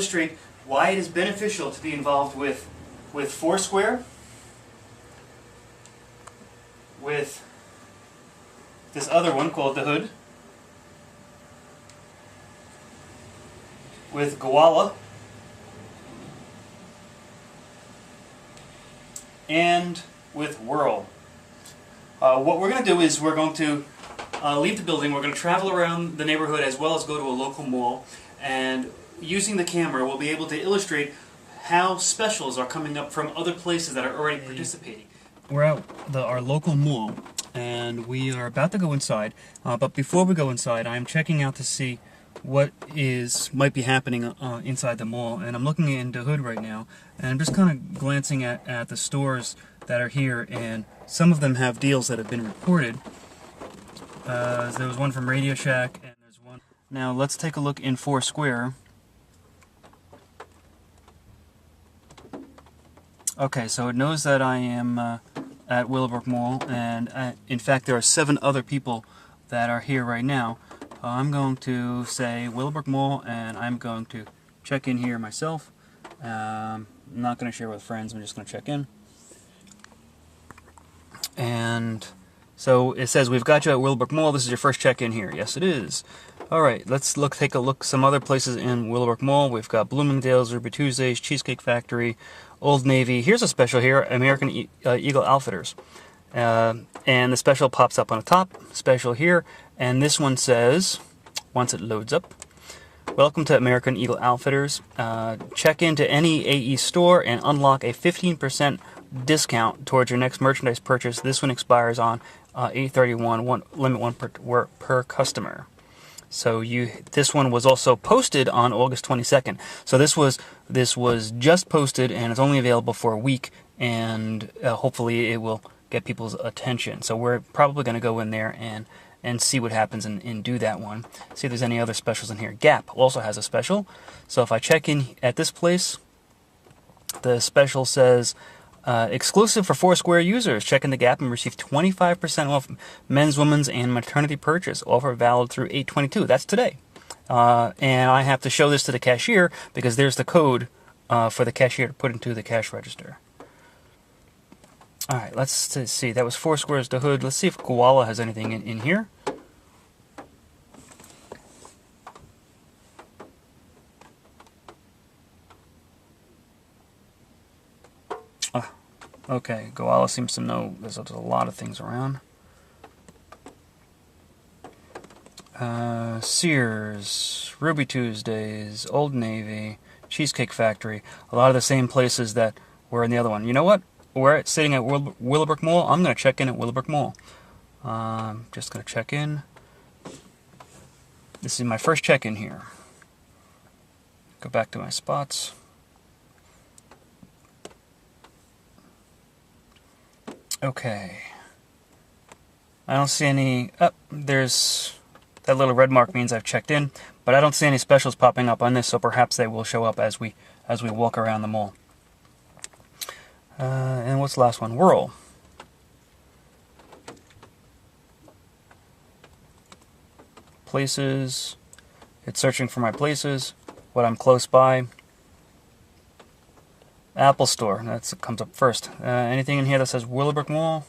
illustrate why it is beneficial to be involved with Foursquare, with this other one called The Hood, with Gowalla, and with Whirl. What we're going to do is we're going to leave the building, we're going to travel around the neighborhood as well as go to a local mall, and using the camera we'll be able to illustrate how specials are coming up from other places that are already participating. We're at our local mall and we are about to go inside, but before we go inside I'm checking out to see what might be happening inside the mall, and I'm looking in the hood right now and I'm just kind of glancing at the stores that are here, and some of them have deals that have been reported. There was one from Radio Shack, and there's one. Now let's take a look in Foursquare. Okay, so it knows that I am at Willowbrook Mall, and in fact there are 7 other people that are here right now. I'm going to say Willowbrook Mall, and I'm going to check in here myself. I'm not going to share with friends, I'm just going to check in. And so it says, we've got you at Willowbrook Mall, this is your first check-in here. Yes, it is. Alright, let's take a look some other places in Willowbrook Mall. We've got Bloomingdale's, Ruby Tuesdays, Cheesecake Factory, Old Navy. Here's a special here, American Eagle Outfitters. And the special pops up on the top, special here, and this one says, once it loads up, welcome to American Eagle Outfitters. Check into any AE store and unlock a 15% discount towards your next merchandise purchase. This one expires on 8/31, limit 1 per customer. So this one was also posted on August 22nd. So this was just posted and it's only available for a week, and hopefully it will get people's attention. So we're probably going to go in there and see what happens and do that one. See if there's any other specials in here. Gap also has a special. So if I check in at this place, the special says, exclusive for Foursquare users. Check in the Gap and receive 25% off men's, women's, and maternity purchase. Offer valid through 8/22. That's today. And I have to show this to the cashier because there's the code for the cashier to put into the cash register. Alright, let's see. That was Foursquare's The Hood. Let's see if Gowalla has anything in here. Okay, Gowalla seems to know there's a lot of things around. Sears, Ruby Tuesdays, Old Navy, Cheesecake Factory. A lot of the same places that were in the other one. You know what? We're sitting at Willowbrook Mall. I'm going to check in at Willowbrook Mall. Just going to check in. This is my first check-in here. Go back to my spots. Okay. I don't see any... there's... That little red mark means I've checked in, but I don't see any specials popping up on this, so perhaps they will show up as we walk around the mall. And what's the last one? Whirl. Places. It's searching for my places. What I'm close by. Apple Store. That comes up first. Anything in here that says Willowbrook Mall?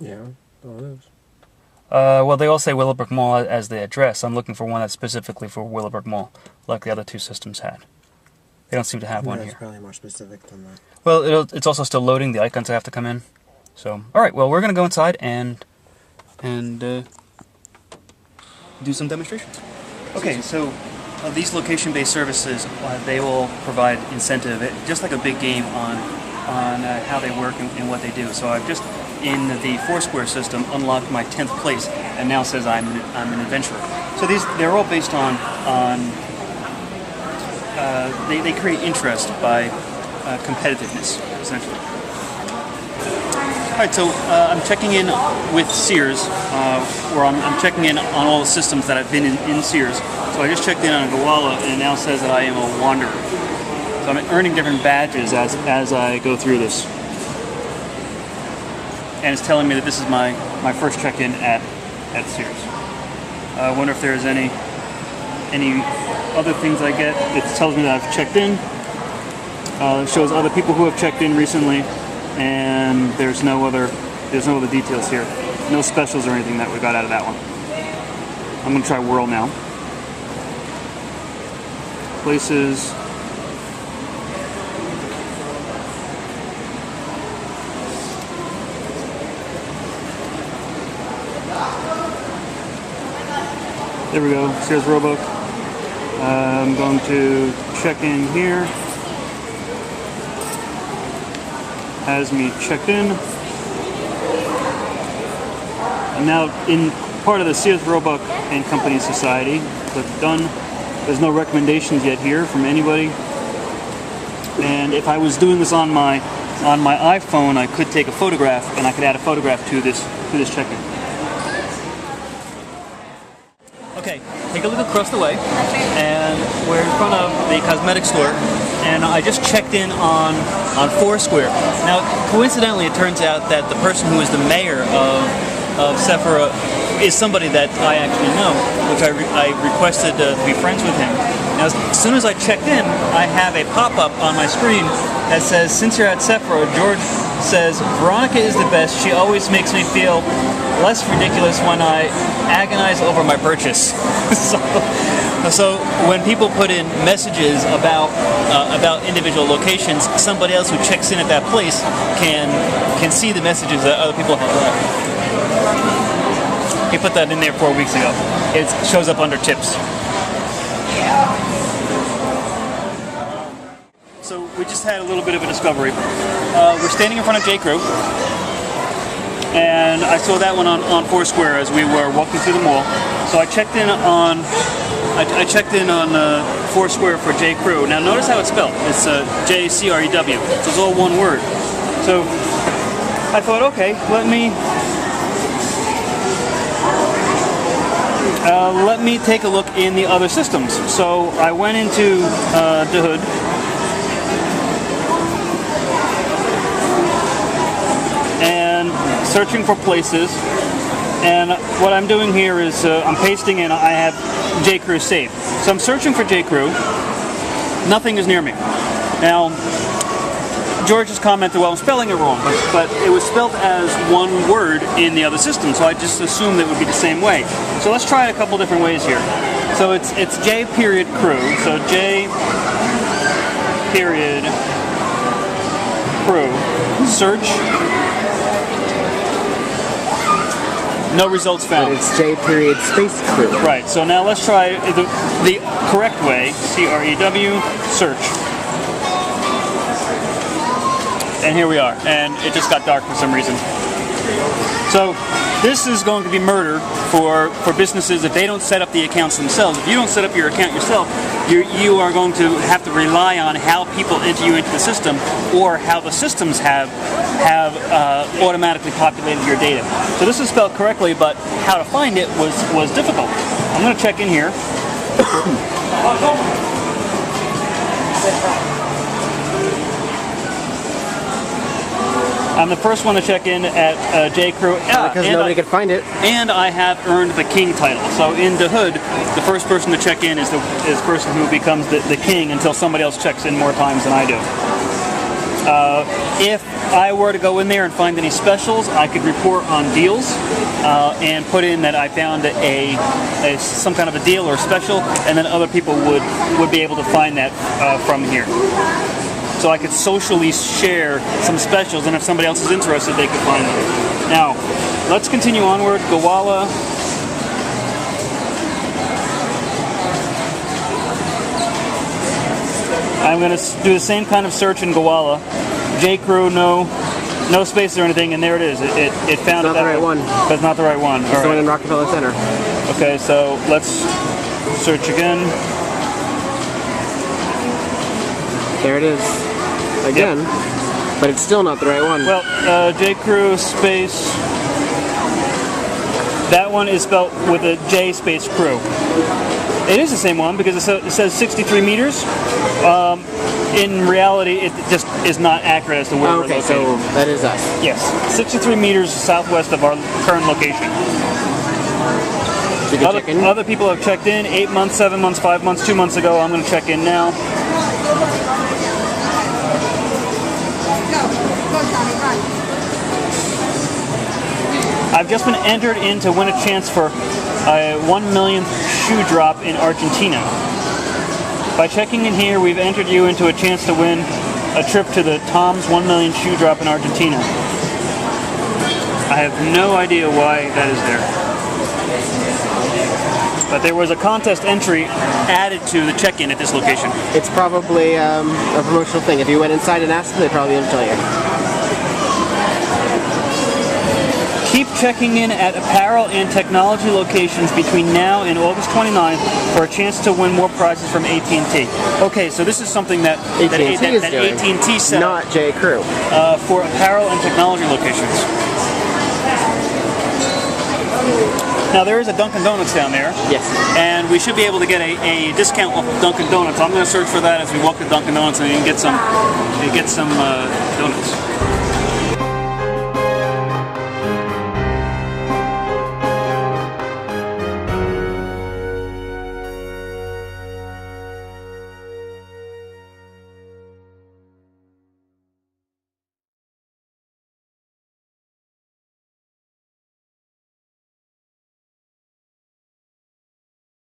Yeah, all those. Well, they all say Willowbrook Mall as the address. I'm looking for one that's specifically for Willowbrook Mall, like the other two systems had. They don't seem to have one here. It's probably more specific than that. Well, it's also still loading. The icons have to come in. So, all right. Well, we're going to go inside and do some demonstrations. Okay, so these location-based services, they will provide incentive, just like a big game on how they work and what they do. So I've just, in the Foursquare system, unlocked my 10th place, and now says I'm an adventurer. So they're all based on they create interest by competitiveness, essentially. All right, so I'm checking in with Sears, or I'm checking in on all the systems that I've been in Sears. So I just checked in on Gowalla, and it now says that I am a wanderer. So I'm earning different badges as I go through this. And it's telling me that this is my first check-in at Sears. I wonder if there's any any other things I get. It tells me that I've checked in. It shows other people who have checked in recently, and there's no other details here. No specials or anything that we got out of that one. I'm gonna try Whirl now. Places. There we go, Sears Roebuck. I'm going to check in here. Has me checked in. I'm now in part of the Sears Roebuck and Company Society. Click done. There's no recommendations yet here from anybody. And if I was doing this on my iPhone, I could take a photograph and I could add a photograph to this check-in. Okay, take a look across the way, and we're in front of the cosmetic store, and I just checked in on Foursquare. Now, coincidentally, it turns out that the person who is the mayor of Sephora is somebody that I actually know, which I requested to be friends with him. Now, as soon as I checked in, I have a pop-up on my screen that says, since you're at Sephora, George says, Veronica is the best. She always makes me feel less ridiculous when I agonize over my purchase. So when people put in messages about individual locations, somebody else who checks in at that place can see the messages that other people have left. He put that in there 4 weeks ago. It shows up under tips. So we just had a little bit of a discovery. We're standing in front of J. Crew, and I saw that one on Foursquare as we were walking through the mall. So I checked in on Foursquare for J. Crew. Now notice how it's spelled. It's J-C-R-E-W. So it's all one word. So I thought, okay, let me take a look in the other systems. So I went into the hood. And searching for places. And what I'm doing here is I'm pasting in, I have J. Crew saved. So I'm searching for J. Crew. Nothing is near me. Now, George has commented, well, I'm spelling it wrong, but it was spelled as one word in the other system, so I just assumed it would be the same way. So let's try it a couple different ways here. So it's J period Crew, so J period Crew, search, no results found. But it's J period space Crew. Right, so now let's try the correct way, C-R-E-W, search. And here we are, and it just got dark for some reason. So this is going to be murder for businesses if they don't set up the accounts themselves. If you don't set up your account yourself, you are going to have to rely on how people enter you into the system, or how the systems have automatically populated your data. So this is spelled correctly, but how to find it was difficult. I'm going to check in here. I'm the first one to check in at J. Crew. Because nobody could find it. And I have earned the king title. So in the hood, the first person to check in is the person who becomes the king until somebody else checks in more times than I do. If I were to go in there and find any specials, I could report on deals and put in that I found some kind of a deal or special, and then other people would be able to find that from here. So I could socially share some specials, and if somebody else is interested, they could find them. Now, let's continue onward. Gowalla. I'm going to do the same kind of search in Gowalla. J. Crew, no space or anything, and there it is. It found it's not the right one. That's not the right one. It's the one in Rockefeller Center. Okay, so let's search again. There it is. Again, yep. But it's still not the right one. Well, J. Crew space. That one is spelled with a J space Crew. It is the same one because it says 63 meters. In reality, it just is not accurate as to where we're located. Okay, so that is us. Yes, 63 meters southwest of our current location. You can check in. Other people have checked in 8 months, 7 months, 5 months, 2 months ago. I'm going to check in now. I've just been entered in to win a chance for a 1 millionth shoe drop in Argentina. By checking in here, we've entered you into a chance to win a trip to the Tom's 1 million shoe drop in Argentina. I have no idea why that is there. But there was a contest entry added to the check-in at this location. It's probably a promotional thing. If you went inside and asked them, they'd probably be able to tell you. Keep checking in at apparel and technology locations between now and August 29th for a chance to win more prizes from AT&T. Okay, so this is something that AT&T set up, not J. Crew. For apparel and technology locations. Now there is a Dunkin' Donuts down there. Yes. And we should be able to get a discount off of Dunkin' Donuts. I'm going to search for that as we walk to Dunkin' Donuts and get some donuts.